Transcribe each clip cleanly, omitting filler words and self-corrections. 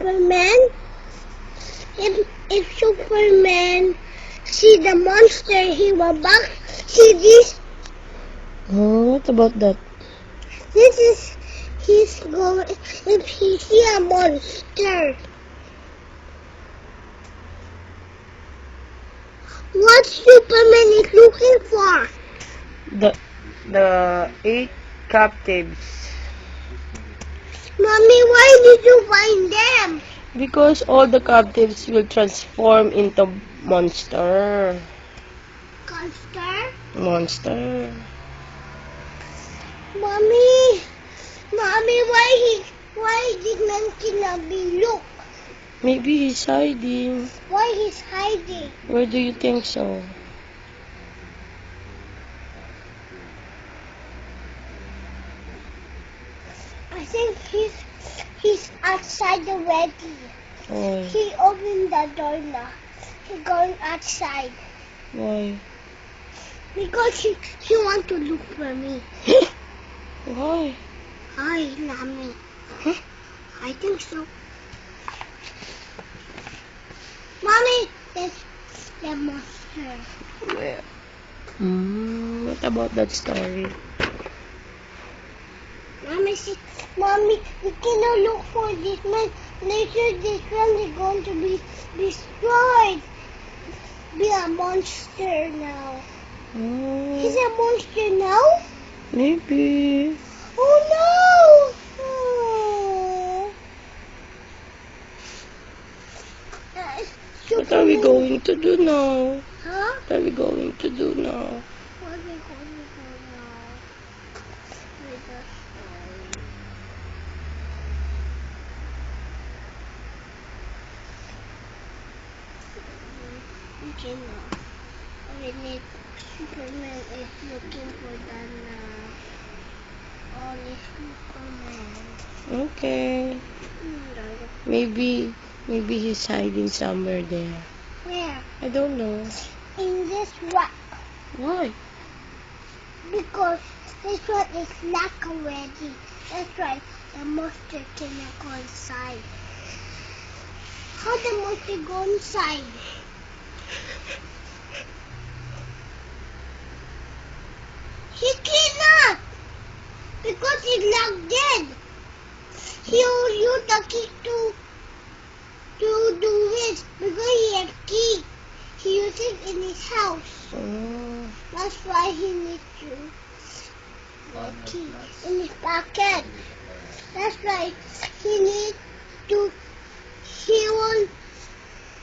Superman, if Superman see the monster, he will back. See this? Oh, what about that? This is he's going. If he see a monster, what Superman is looking for? The 8 captives. Mommy, why did you find them? Because all the captives will transform into monster. Monster. Mommy, why did man cannot be look? Maybe he's hiding. Why he's hiding? Where do you think so? I think he's outside already. Why? He opened the door now. He's going outside. Why? Because he want to look for me. Why? Hi, Mommy. I think so. Mommy, there's the monster. Where? What about that story? Mommy, we cannot look for this man. Later, this one is going to be destroyed. Be a monster now. He's a monster now? Maybe. Oh no! Oh. What are we going to do now? Huh? What are we going to do now? What are we going to do now? With the story. Okay, now. We need Superman is looking for the only Superman. Okay. Maybe he's hiding somewhere there. Where? I don't know. In this rock. Why? Because this one is locked already. That's why the monster cannot go inside. How the monster go inside? He cannot! Because he's locked in. He will use the key to do it. Because he has key. He uses it in his house. Oh. That's why he needs to the key in his pocket. That's why he needs to heal.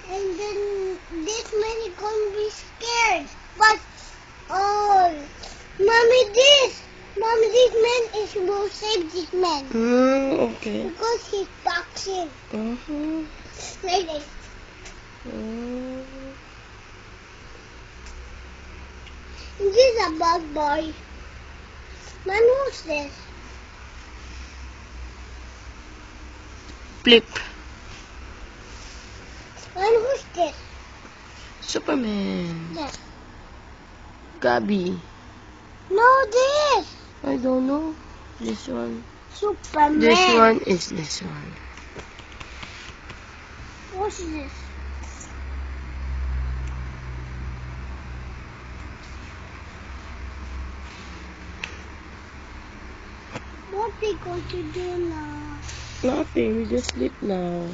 And then this man is going to be scared. But, Mommy, this man is will save this man. Okay. Because he's boxing. Like this. This is a bug boy. Man, who's this? Flip. Man, who's this? Superman. This. Gabby. No, this. I don't know. This one. Superman. This one is this one. What's this? What we going to do now? Nothing. We just sleep now.